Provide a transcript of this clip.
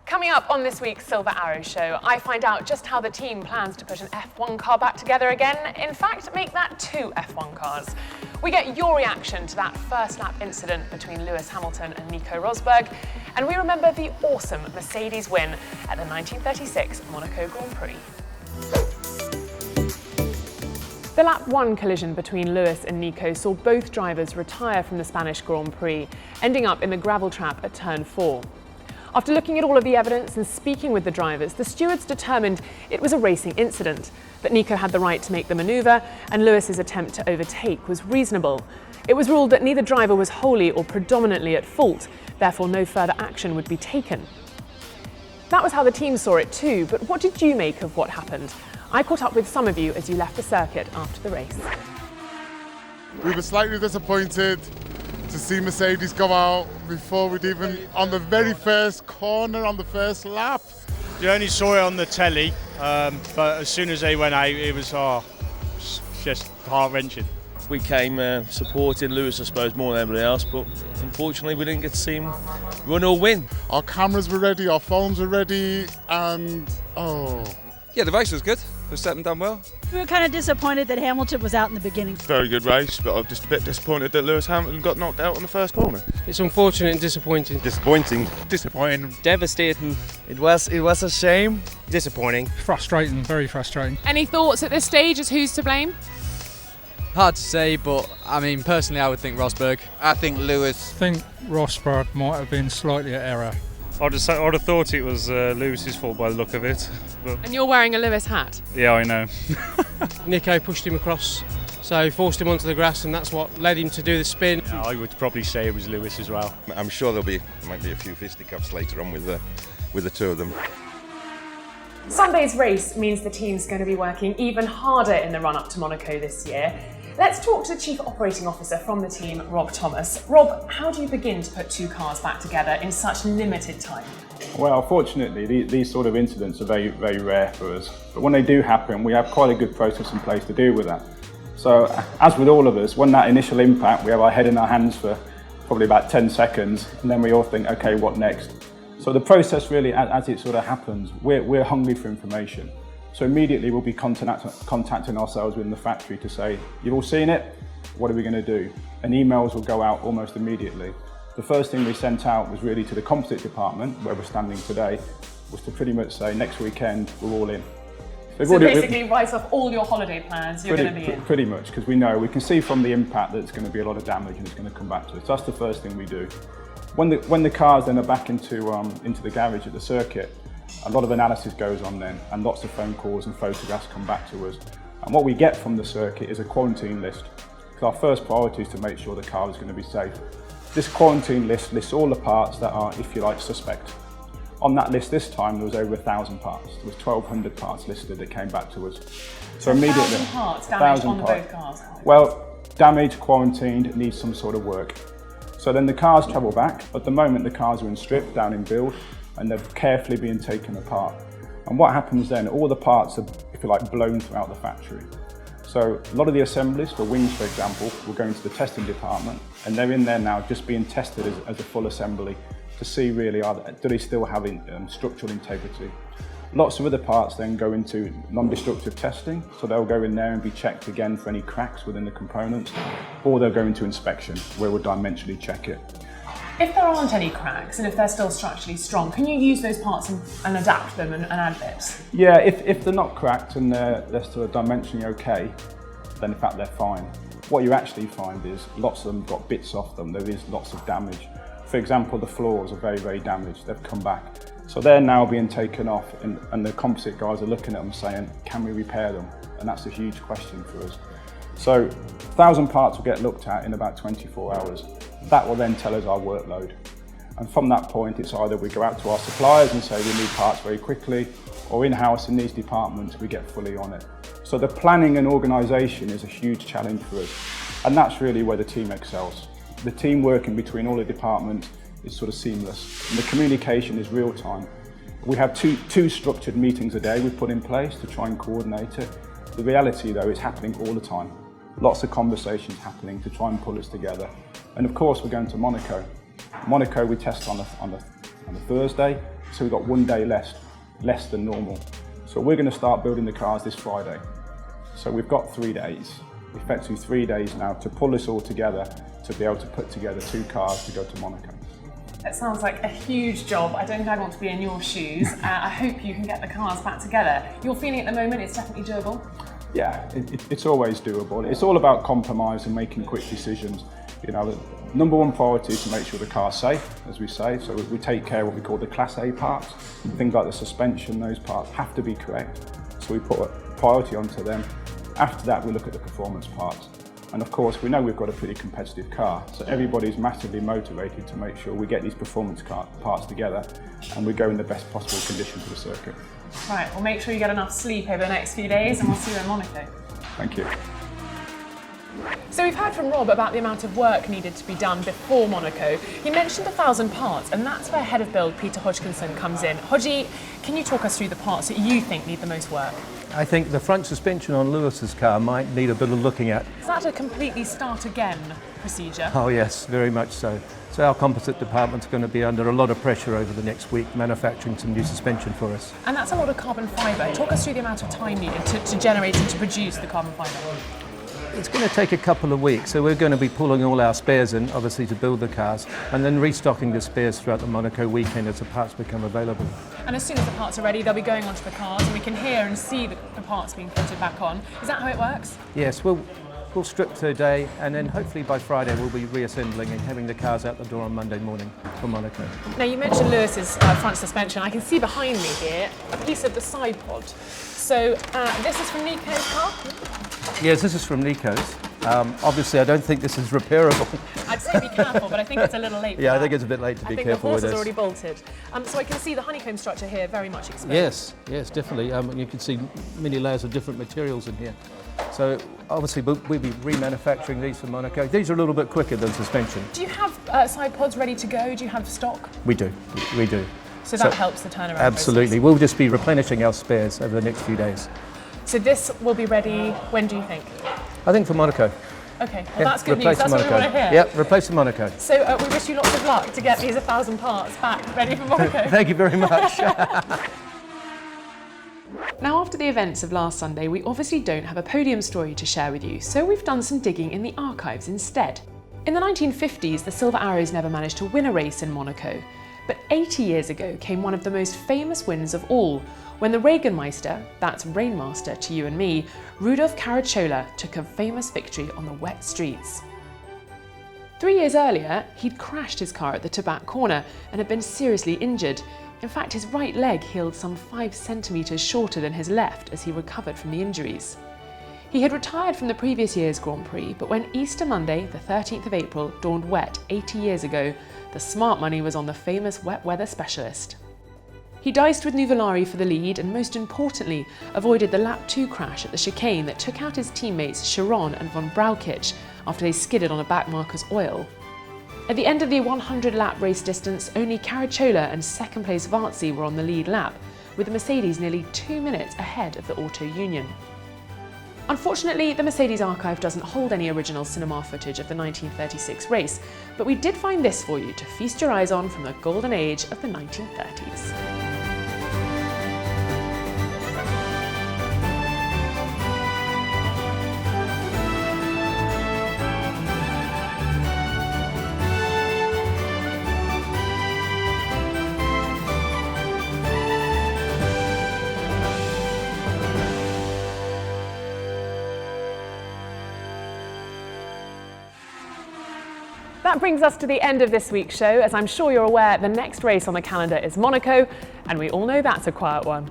Coming up on this week's Silver Arrow Show, I find out just how the team plans to put an F1 car back together again. In fact, make that 2 F1 cars. We get your reaction to that first lap incident between Lewis Hamilton and Nico Rosberg. And we remember the awesome Mercedes win at the 1936 Monaco Grand Prix. The lap 1 collision between Lewis and Nico saw both drivers retire from the Spanish Grand Prix, ending up in the gravel trap at turn 4. After looking at all of the evidence and speaking with the drivers, the stewards determined it was a racing incident, that Nico had the right to make the manoeuvre and Lewis's attempt to overtake was reasonable. It was ruled that neither driver was wholly or predominantly at fault, therefore no further action would be taken. That was how the team saw it too, but what did you make of what happened? I caught up with some of you as you left the circuit after the race. We were slightly disappointed to see Mercedes go out before we'd even, on the very first corner, on the first lap. You only saw it on the telly, but as soon as they went out, it was just heart-wrenching. We came supporting Lewis, I suppose, more than everybody else, but unfortunately we didn't get to see him run or win. Our cameras were ready, our phones were ready, and Yeah, the race was good. Verstappen done well. We were kind of disappointed that Hamilton was out in the beginning. Very good race, but I'm just a bit disappointed that Lewis Hamilton got knocked out on the first corner. It's unfortunate and disappointing. Disappointing. Devastating. It was a shame. Disappointing. Frustrating, very frustrating. Any thoughts at this stage as who's to blame? Hard to say, but I mean, personally, I would think Rosberg. I think Lewis. I think Rosberg might have been slightly at error. I'd have thought it was Lewis's fault by the look of it. But And you're wearing a Lewis hat? yeah, I know. Nico pushed him across, so forced him onto the grass, and that's what led him to do the spin. Yeah, I would probably say it was Lewis as well. I'm sure might be a few fisticuffs later on with the two of them. Sunday's race means the team's going to be working even harder in the run-up to Monaco this year. Let's talk to the Chief Operating Officer from the team, Rob Thomas. Rob, how do you begin to put 2 cars back together in such limited time? Well, fortunately, these sort of incidents are very, very rare for us. But when they do happen, we have quite a good process in place to deal with that. So, as with all of us, when that initial impact, we have our head in our hands for probably about 10 seconds, and then we all think, okay, what next? So the process really, as it sort of happens, we're hungry for information. So immediately we'll be contacting ourselves within the factory to say, you've all seen it, what are we going to do? And emails will go out almost immediately. The first thing we sent out was really to the composite department, where we're standing today, was to pretty much say next weekend we're all in. So basically write off all your holiday plans, you're going to be in? Pretty much, because we can see from the impact that it's going to be a lot of damage and it's going to come back to us. So that's the first thing we do. When the cars then are back into the garage at the circuit, a lot of analysis goes on then, and lots of phone calls and photographs come back to us. And what we get from the circuit is a quarantine list. Because our first priority is to make sure the car is going to be safe. This quarantine list lists all the parts that are, if you like, suspect. On that list this time, there was over 1,000 parts. There was 1,200 parts listed that came back to us. So immediately, 1,000 parts damaged on both cars? Well, damaged, quarantined, needs some sort of work. So then the cars travel back. At the moment, the cars are in strip, down in build, and they're carefully being taken apart. And what happens then, all the parts are, if you like, blown throughout the factory. So a lot of the assemblies, for wings for example, will go into the testing department, and they're in there now just being tested as a full assembly to see really, do they still have structural integrity. Lots of other parts then go into non-destructive testing, so they'll go in there and be checked again for any cracks within the components, or they'll go into inspection, where we'll dimensionally check it. If there aren't any cracks and if they're still structurally strong, can you use those parts and adapt them and add bits? Yeah, if they're not cracked and they're sort of dimensionally okay, then in fact they're fine. What you actually find is lots of them got bits off them, there is lots of damage. For example, the floors are very, very damaged, they've come back. So they're now being taken off and the composite guys are looking at them saying, can we repair them? And that's a huge question for us. So 1,000 parts will get looked at in about 24 hours. That will then tell us our workload. And from that point, it's either we go out to our suppliers and say we need parts very quickly, or in-house in these departments, we get fully on it. So the planning and organisation is a huge challenge for us. And that's really where the team excels. The team working between all the departments is sort of seamless. And the communication is real time. We have two structured meetings a day we've put in place to try and coordinate it. The reality though, is happening all the time. Lots of conversations happening to try and pull us together. And of course we're going to Monaco. Monaco we test on a Thursday, So we've got 1 day less than normal. So we're going to start building the cars this Friday. So we've got 3 days, effectively 3 days now, to pull this all together to be able to put together 2 cars to go to Monaco. It sounds like a huge job. I don't think I want to be in your shoes. I hope you can get the cars back together. Your feeling at the moment, it's definitely doable? Yeah, it's always doable. It's all about compromise and making quick decisions. You know, the number one priority is to make sure the car's safe, as we say. So we take care of what we call the Class A parts. Things like the suspension, those parts have to be correct. So we put a priority onto them. After that, we look at the performance parts. And of course, we know we've got a pretty competitive car. So everybody's massively motivated to make sure we get these performance parts together and we go in the best possible condition for the circuit. Right, well make sure you get enough sleep over the next few days and we'll see you in Monaco. Thank you. So we've heard from Rob about the amount of work needed to be done before Monaco. He mentioned 1,000 parts, and that's where head of build Peter Hodgkinson comes in. Hodgie, can you talk us through the parts that you think need the most work? I think the front suspension on Lewis's car might need a bit of looking at. Is that a completely start again procedure? Oh yes, very much so. So our composite department's going to be under a lot of pressure over the next week, manufacturing some new suspension for us. And that's a lot of carbon fibre. Talk us through the amount of time needed to generate and to produce the carbon fibre. It's going to take a couple of weeks, so we're going to be pulling all our spares in, obviously, to build the cars, and then restocking the spares throughout the Monaco weekend as the parts become available. And as soon as the parts are ready, they'll be going onto the cars, and we can hear and see the parts being fitted back on. Is that how it works? Yes, we'll strip today, and then hopefully by Friday we'll be reassembling and having the cars out the door on Monday morning for Monaco. Now you mentioned Lewis's front suspension. I can see behind me here a piece of the side pod. So this is from Nico's car? Yes, this is from Nico's. Obviously, I don't think this is repairable. I'd say be careful, but I think it's a little late. Yeah, I think it's a bit late to be careful with this. I think the horse is already bolted. So I can see the honeycomb structure here very much exposed. Yes, definitely. You can see many layers of different materials in here. So obviously we'll be remanufacturing these for Monaco. These are a little bit quicker than suspension. Do you have side pods ready to go? Do you have stock? We do. So that helps the turnaround Absolutely. process. We'll just be replenishing our spares over the next few days. So this will be ready, when do you think? I think for Monaco. Okay, well that's good news, that's Monaco. what we want to hear. Yep, replace the Monaco. So we wish you lots of luck to get these 1,000 parts back ready for Monaco. Thank you very much. Now after the events of last Sunday, we obviously don't have a podium story to share with you, so we've done some digging in the archives instead. In the 1950s, the Silver Arrows never managed to win a race in Monaco, but 80 years ago came one of the most famous wins of all, when the Regenmeister, that's Rainmaster to you and me, Rudolf Caracciola took a famous victory on the wet streets. 3 years earlier, he'd crashed his car at the Tabac corner and had been seriously injured. In fact, his right leg healed some 5 centimetres shorter than his left as he recovered from the injuries. He had retired from the previous year's Grand Prix, but when Easter Monday, the 13th of April, dawned wet 80 years ago, the smart money was on the famous wet weather specialist. He diced with Nuvolari for the lead and, most importantly, avoided the lap 2 crash at the chicane that took out his teammates Chiron and von Braukitsch after they skidded on a backmarker's oil. At the end of the 100-lap race distance, only Caracciola and second-place Varzi were on the lead lap, with the Mercedes nearly 2 minutes ahead of the Auto Union. Unfortunately, the Mercedes archive doesn't hold any original cinema footage of the 1936 race, but we did find this for you to feast your eyes on from the golden age of the 1930s. That brings us to the end of this week's show. As I'm sure you're aware, the next race on the calendar is Monaco, and we all know that's a quiet one.